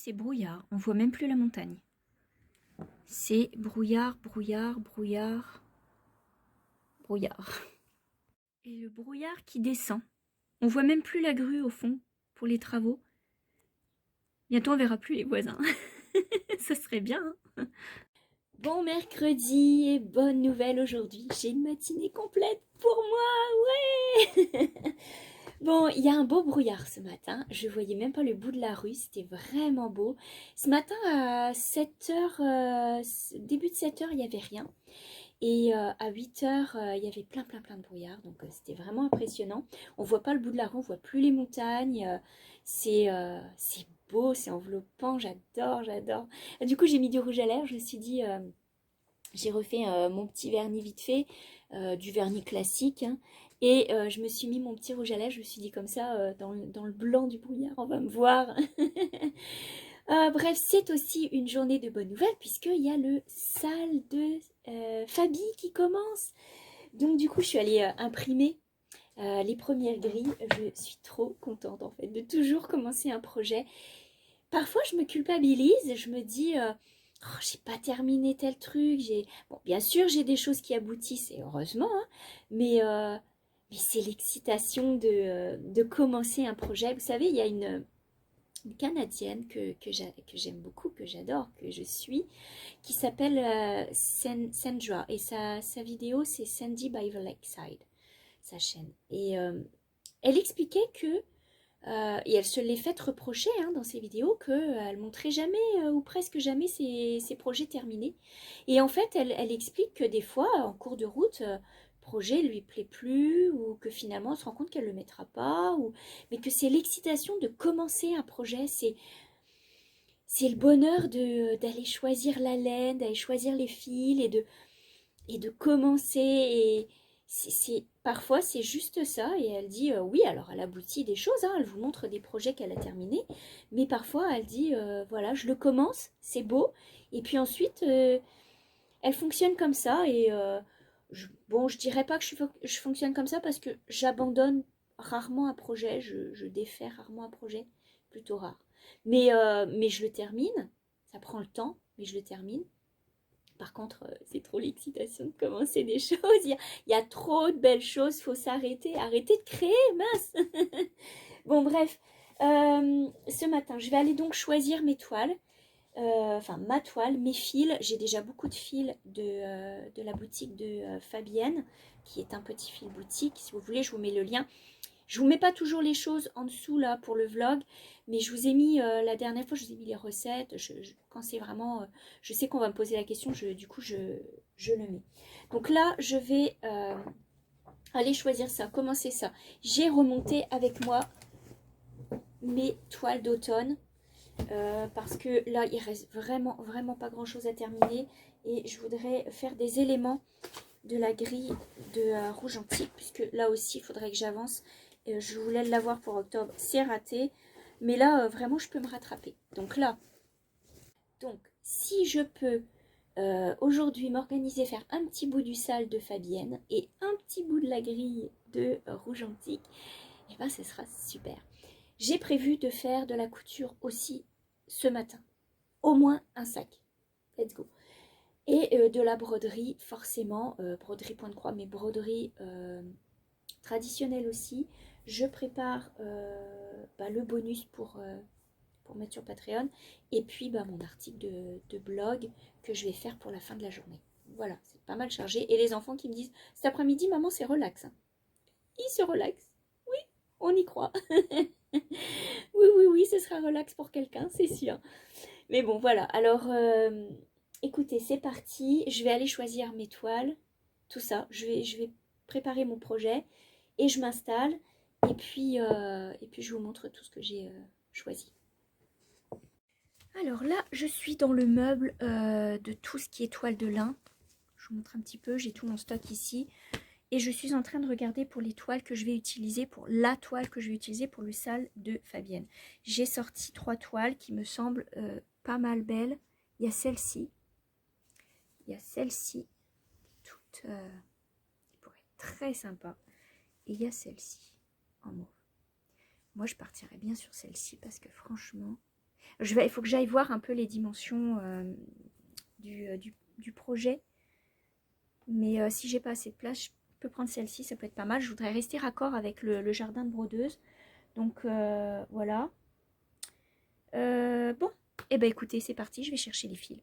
c'est brouillard. On voit même plus la montagne. C'est brouillard, brouillard, brouillard, brouillard. Et le brouillard qui descend. On voit même plus la grue au fond pour les travaux. Bientôt on verra plus les voisins. Ça serait bien. Hein. Bon mercredi et bonne nouvelle aujourd'hui. J'ai une matinée complète pour moi, ouais. Bon, il y a un beau brouillard ce matin. Je voyais même pas le bout de la rue. C'était vraiment beau. Ce matin à 7h, début de 7h, il n'y avait rien. Et à 8h, il y avait plein de brouillard. Donc c'était vraiment impressionnant. On voit pas le bout de la rue, on voit plus les montagnes. C'est beau, c'est enveloppant. J'adore, j'adore. Du coup, j'ai mis du rouge à lèvres. Je me suis dit, j'ai refait mon petit vernis vite fait, du vernis classique. Hein, et je me suis mis mon petit rouge à lèvres. Je me suis dit comme ça, dans le blanc du brouillard, on va me voir. Bref, c'est aussi une journée de bonnes nouvelles puisqu'il y a le salle de Fabi qui commence. Donc du coup, je suis allée imprimer les premières grilles. Je suis trop contente en fait de toujours commencer un projet. Parfois, je me culpabilise. Je me dis, oh, j'ai pas terminé tel truc. Bon, bien sûr, j'ai des choses qui aboutissent et heureusement, hein, mais c'est l'excitation de commencer un projet. Vous savez, il y a une Canadienne que j'aime beaucoup, que j'adore, que je suis, qui s'appelle Sandra. Et sa vidéo, c'est Sandy by the Lakeside, sa chaîne. Et elle expliquait que, et elle se l'est fait reprocher hein, dans ses vidéos, qu'elle montrait jamais ou presque jamais ses projets terminés. Et en fait, elle explique que des fois, en cours de route, projet lui plaît plus ou que finalement on se rend compte qu'elle le mettra pas mais que c'est l'excitation de commencer un projet, c'est le bonheur d'aller choisir la laine, d'aller choisir les fils et de commencer et parfois c'est juste ça et elle dit oui alors elle aboutit des choses, hein, elle vous montre des projets qu'elle a terminés mais parfois elle dit voilà je le commence, c'est beau et puis ensuite elle fonctionne comme ça et bon je dirais pas que je fonctionne comme ça parce que j'abandonne rarement un projet, je défais rarement un projet, plutôt rare mais je le termine, ça prend le temps mais je le termine. Par contre, c'est trop l'excitation de commencer des choses. Il y a trop de belles choses. Il faut s'arrêter. Arrêter de créer, mince. Bon, bref. Ce matin, je vais aller donc choisir mes toiles. Enfin, ma toile, mes fils. J'ai déjà beaucoup de fils de la boutique de Fabienne, qui est un petit fil boutique. Si vous voulez, je vous mets le lien. Je vous mets pas toujours les choses en dessous là pour le vlog, mais je vous ai mis la dernière fois, je vous ai mis les recettes. Quand c'est vraiment, je sais qu'on va me poser la question, du coup je le mets. Donc là, je vais aller choisir ça, commencer ça. J'ai remonté avec moi mes toiles d'automne parce que là, il reste vraiment pas grand chose à terminer et je voudrais faire des éléments de la grille de rouge antique puisque là aussi, il faudrait que j'avance. Je voulais l'avoir pour octobre, c'est raté. Mais là, vraiment, je peux me rattraper. Donc là, si je peux aujourd'hui m'organiser, faire un petit bout du salle de Fabienne et un petit bout de la grille de rouge antique, et ben ce sera super. J'ai prévu de faire de la couture aussi ce matin. Au moins un sac. Let's go. Et de la broderie, forcément, broderie point de croix, mais broderie traditionnelle aussi. Je prépare le bonus pour mettre sur Patreon. Et puis mon article de blog que je vais faire pour la fin de la journée. Voilà, c'est pas mal chargé. Et les enfants qui me disent, cet après-midi, maman, c'est relax. Hein. Ils se relaxent. Oui, on y croit. Oui, ce sera relax pour quelqu'un, c'est sûr. Mais bon, voilà. Alors, écoutez, c'est parti. Je vais aller choisir mes toiles. Tout ça. Je vais préparer mon projet. Et je m'installe. Et puis je vous montre tout ce que j'ai choisi. Alors là, je suis dans le meuble de tout ce qui est toile de lin. Je vous montre un petit peu, j'ai tout mon stock ici. Et je suis en train de regarder pour les toiles que je vais utiliser, pour la toile que je vais utiliser pour le salle de Fabienne. J'ai sorti 3 toiles qui me semblent pas mal belles. Il y a celle-ci. Il y a celle-ci, toute qui pourrait être très sympa. Et il y a celle-ci, en mauve. Moi, je partirais bien sur celle-ci parce que franchement... Il faut que j'aille voir un peu les dimensions du projet. Mais si j'ai pas assez de place, je peux prendre celle-ci, ça peut être pas mal. Je voudrais rester raccord avec le jardin de brodeuse. Donc voilà. Bon, et ben écoutez, c'est parti, je vais chercher les fils.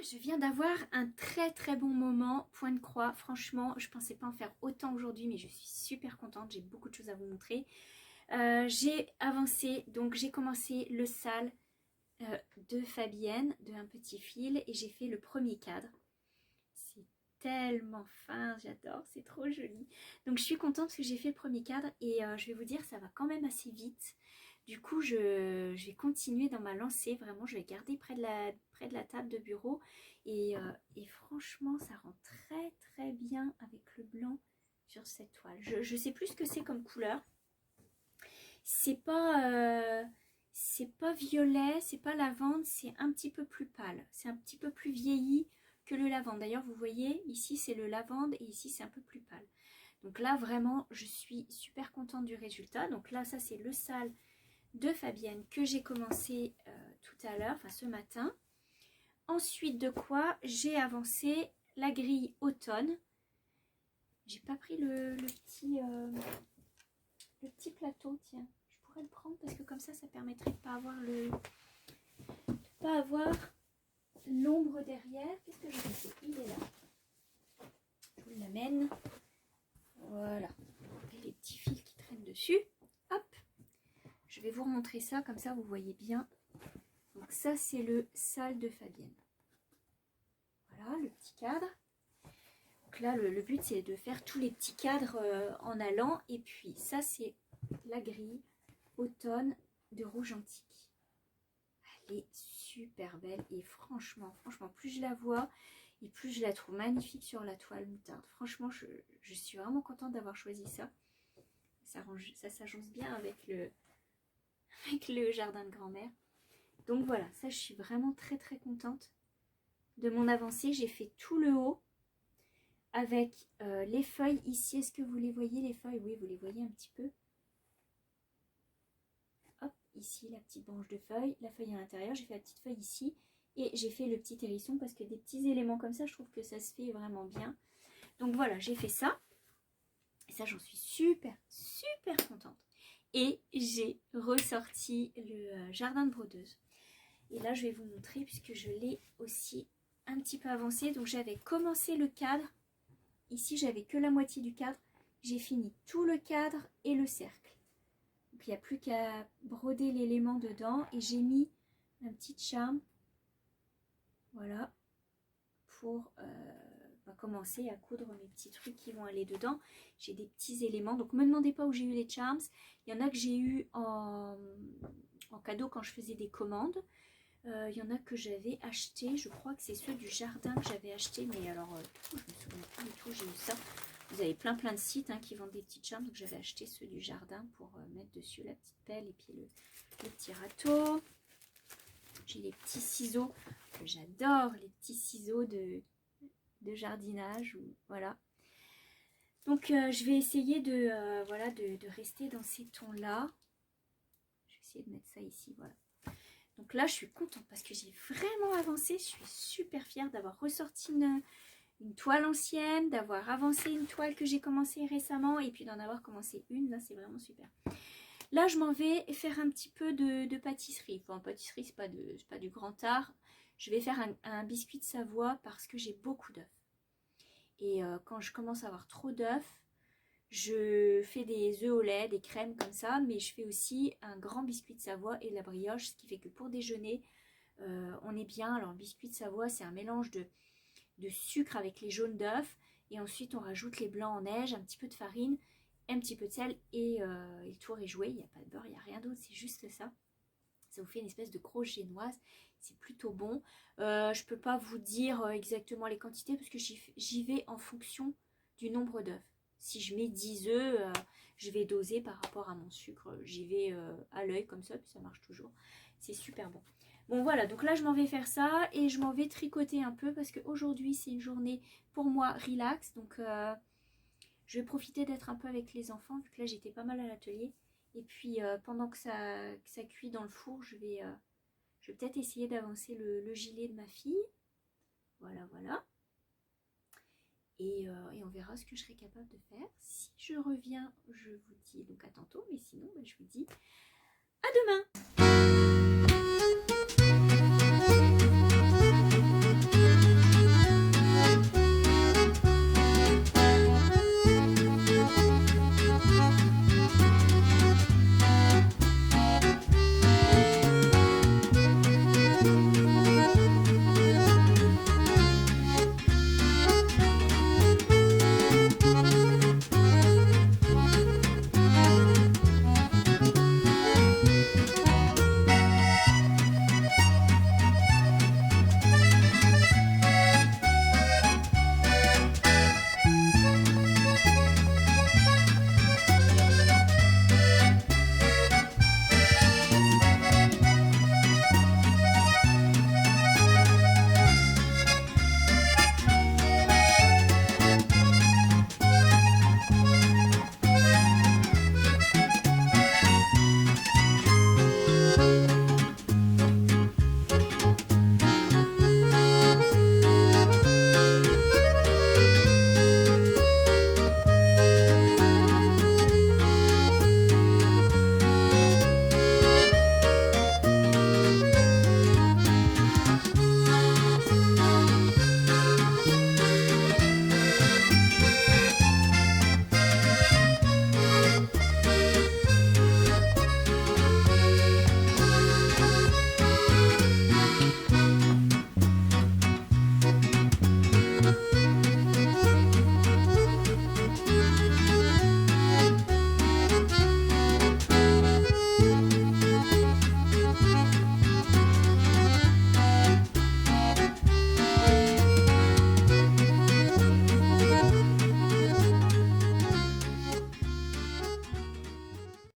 Je viens d'avoir un très bon moment, point de croix. Franchement, je pensais pas en faire autant aujourd'hui, mais je suis super contente. J'ai beaucoup de choses à vous montrer. J'ai avancé, donc j'ai commencé le sale de Fabienne, de Un Petit Fil, et j'ai fait le premier cadre. C'est tellement fin, j'adore, c'est trop joli. Donc je suis contente parce que j'ai fait le premier cadre et je vais vous dire, ça va quand même assez vite. Du coup, je vais continuer dans ma lancée, vraiment, je vais garder près de la table de bureau. Et franchement, ça rend très bien avec le blanc sur cette toile. Je sais plus ce que c'est comme couleur. C'est pas violet, c'est pas lavande, c'est un petit peu plus pâle. C'est un petit peu plus vieilli que le lavande. D'ailleurs, vous voyez, ici c'est le lavande et ici c'est un peu plus pâle. Donc là, vraiment, je suis super contente du résultat. Donc là, ça c'est le sale de Fabienne que j'ai commencé tout à l'heure, enfin ce matin. Ensuite de quoi, j'ai avancé la grille automne. J'ai pas pris le petit plateau, tiens. Je pourrais le prendre parce que comme ça permettrait de pas avoir l'ombre derrière. Qu'est-ce que je fais? Il est là. Je vous l'amène. Voilà. Et les petits fils qui traînent dessus. Hop. Je vais vous remontrer ça, comme ça vous voyez bien. Donc ça, c'est le sale de Fabienne. Voilà, le petit cadre. Donc là, le but, c'est de faire tous les petits cadres en allant. Et puis ça, c'est la grille automne de rouge antique. Elle est super belle et franchement, plus je la vois et plus je la trouve magnifique sur la toile moutarde. Franchement, je suis vraiment contente d'avoir choisi ça. Ça s'agence bien avec le jardin de grand-mère. Donc voilà, ça je suis vraiment très contente de mon avancée. J'ai fait tout le haut avec les feuilles ici. Est-ce que vous les voyez les feuilles? Oui, vous les voyez un petit peu. Hop, ici la petite branche de feuilles, la feuille à l'intérieur. J'ai fait la petite feuille ici et j'ai fait le petit hérisson parce que des petits éléments comme ça, je trouve que ça se fait vraiment bien. Donc voilà, j'ai fait ça. Et ça, j'en suis super contente. Et j'ai ressorti le jardin de brodeuse. Et là, je vais vous montrer puisque je l'ai aussi un petit peu avancé. Donc j'avais commencé le cadre. Ici, j'avais que la moitié du cadre. J'ai fini tout le cadre et le cercle. Donc il n'y a plus qu'à broder l'élément dedans. Et j'ai mis un petit charme. Voilà. Pour commencer à coudre mes petits trucs qui vont aller dedans. J'ai des petits éléments. Donc ne me demandez pas où j'ai eu les charms. Il y en a que j'ai eu en cadeau quand je faisais des commandes. Il y en a que j'avais acheté, je crois que c'est ceux du jardin que j'avais acheté, mais alors je me souviens pas du tout, j'ai eu ça. Vous avez plein de sites qui vendent des petits charms, donc j'avais acheté ceux du jardin pour mettre dessus la petite pelle et puis le petit râteau. J'ai les petits ciseaux, que j'adore, les petits ciseaux de jardinage, voilà. Donc je vais essayer de, voilà, de rester dans ces tons-là. Je vais essayer de mettre ça ici, voilà. Donc là, je suis contente parce que j'ai vraiment avancé. Je suis super fière d'avoir ressorti une toile ancienne, d'avoir avancé une toile que j'ai commencé récemment et puis d'en avoir commencé une. Là, c'est vraiment super. Là, je m'en vais faire un petit peu de pâtisserie. Enfin, pâtisserie, c'est pas du grand art. Je vais faire un biscuit de Savoie parce que j'ai beaucoup d'œufs. Et quand je commence à avoir trop d'œufs, je fais des œufs au lait, des crèmes comme ça, mais je fais aussi un grand biscuit de Savoie et de la brioche, ce qui fait que pour déjeuner, on est bien. Alors, le biscuit de Savoie, c'est un mélange de sucre avec les jaunes d'œufs, et ensuite on rajoute les blancs en neige, un petit peu de farine, un petit peu de sel, et le tour est joué. Il n'y a pas de beurre, il n'y a rien d'autre, c'est juste ça. Ça vous fait une espèce de croche génoise, c'est plutôt bon. Je peux pas vous dire exactement les quantités parce que j'y vais en fonction du nombre d'œufs. Si je mets 10 œufs, je vais doser par rapport à mon sucre. J'y vais à l'œil comme ça, puis ça marche toujours. C'est super bon. Bon voilà, donc là je m'en vais faire ça et je m'en vais tricoter un peu parce qu'aujourd'hui c'est une journée pour moi relax. Donc je vais profiter d'être un peu avec les enfants vu que là j'étais pas mal à l'atelier. Et puis pendant que ça cuit dans le four, je vais peut-être essayer d'avancer le gilet de ma fille. Voilà, voilà. Et on verra ce que je serai capable de faire. Si je reviens, je vous dis donc à tantôt. Mais sinon, je vous dis à demain.